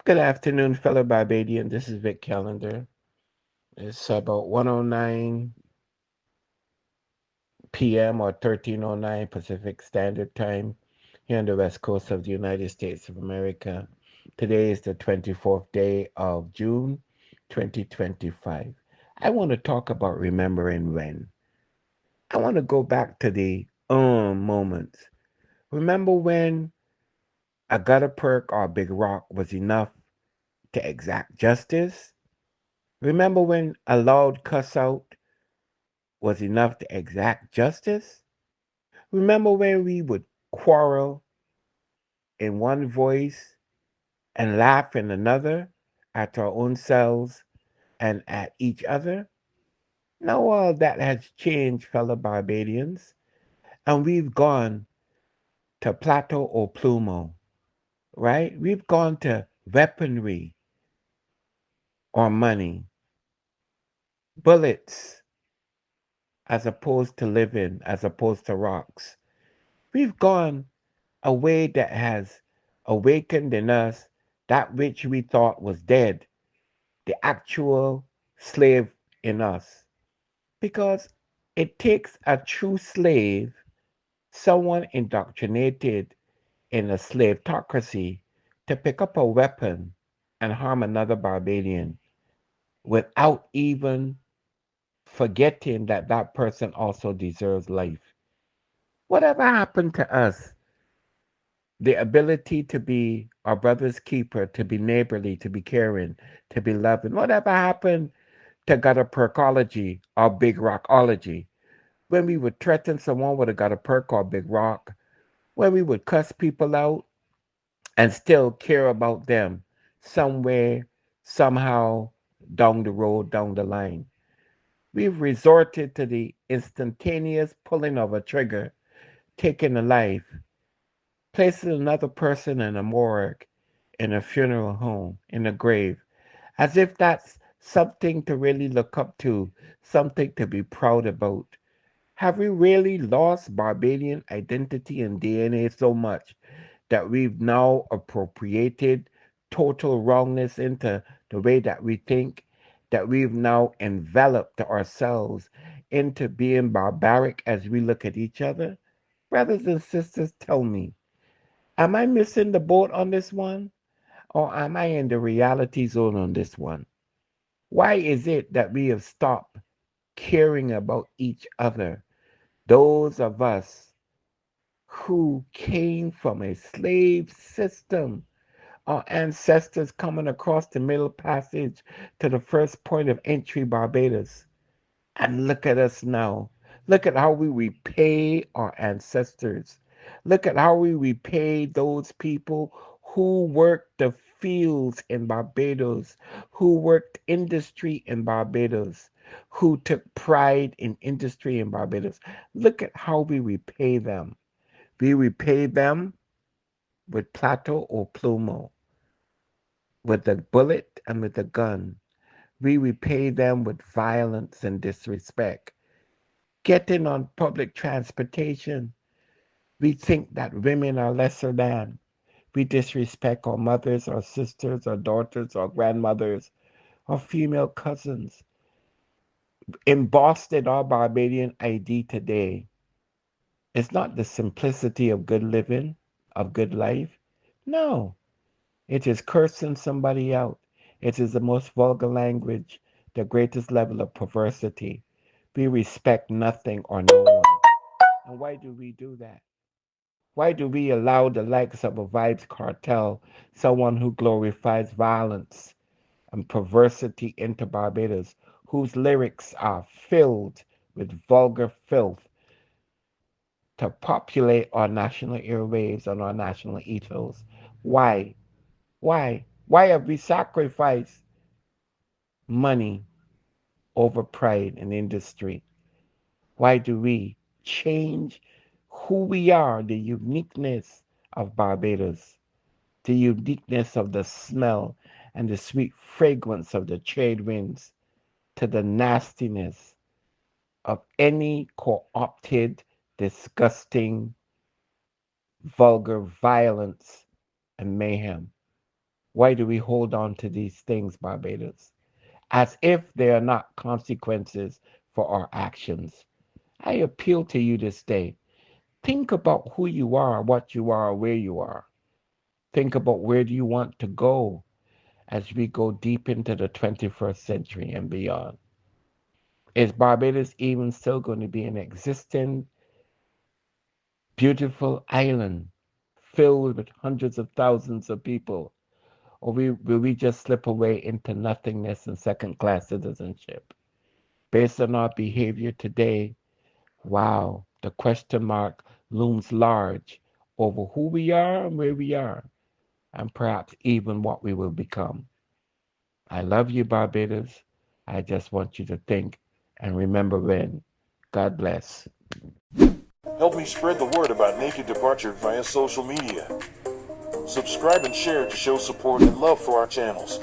Good afternoon, fellow Barbadian. This is Vic Callender. It's about 1:09 p.m. or 13:09 Pacific Standard Time here on the west coast of the United States of America. Today is the 24th day of June, 2025. I want to talk about remembering when. I want to go back to the moments. Remember when a gutter perk or a big rock was enough to exact justice? Remember when a loud cuss out was enough to exact justice? Remember when we would quarrel in one voice and laugh in another at our own selves and at each other? Now all that has changed, fellow Barbadians, and we've gone to Plato or Plumo, right? We've gone to weaponry or money, bullets as opposed to living, as opposed to rocks. We've gone a way that has awakened in us that which we thought was dead, the actual slave in us. Because it takes a true slave, someone indoctrinated in a slaveocracy, to pick up a weapon and harm another Barbadian without even forgetting that that person also deserves life. Whatever happened to us? The ability to be our brother's keeper, to be neighborly, to be caring, to be loving. Whatever happened to gutter perkology or big rockology? When we would threaten someone with a gutter perk or big rock, when we would cuss people out and still care about them somewhere, somehow down the road, down the line. We've resorted to the instantaneous pulling of a trigger, taking a life, placing another person in a morgue, in a funeral home, in a grave, as if that's something to really look up to, something to be proud about. Have we really lost Barbadian identity and DNA so much that we've now appropriated total wrongness into the way that we think, that we've now enveloped ourselves into being barbaric as we look at each other? Brothers and sisters, tell me, am I missing the boat on this one? Or am I in the reality zone on this one? Why is it that we have stopped caring about each other? Those of us who came from a slave system, our ancestors coming across the Middle Passage to the first point of entry, Barbados. And look at us now. Look at how we repay our ancestors. Look at how we repay those people who worked the fields in Barbados, who worked industry in Barbados, who took pride in industry in Barbados. Look at how we repay them. We repay them with plato or plumo, with a bullet and with a gun. We repay them with violence and disrespect. Getting on public transportation, we think that women are lesser than. We disrespect our mothers, our sisters, our daughters, our grandmothers, our female cousins. Embossed in our Barbadian ID today is not the simplicity of good living, of good life. No, it is cursing somebody out. It is the most vulgar language, the greatest level of perversity. We respect nothing or no one. And why do we do that? Why do we allow the likes of a Vibes cartel, someone who glorifies violence and perversity into Barbados, whose lyrics are filled with vulgar filth, to populate our national airwaves and our national ethos? Why? Why? Why have we sacrificed money over pride in industry? Why do we change who we are, the uniqueness of Barbados, the uniqueness of the smell and the sweet fragrance of the trade winds, to the nastiness of any co opted, disgusting, vulgar violence and mayhem? Why do we hold on to these things, Barbados? As if they are not consequences for our actions. I appeal to you this day. Think about who you are, what you are, where you are. Think about where do you want to go as we go deep into the 21st century and beyond. Is Barbados even still going to be an existing, beautiful island filled with hundreds of thousands of people? Or will we just slip away into nothingness and second class citizenship? Based on our behavior today, wow, the question mark looms large over who we are and where we are, and perhaps even what we will become. I love you, Barbados. I just want you to think and remember when. God bless. Help me spread the word about Naked Departure via social media. Subscribe and share to show support and love for our channels.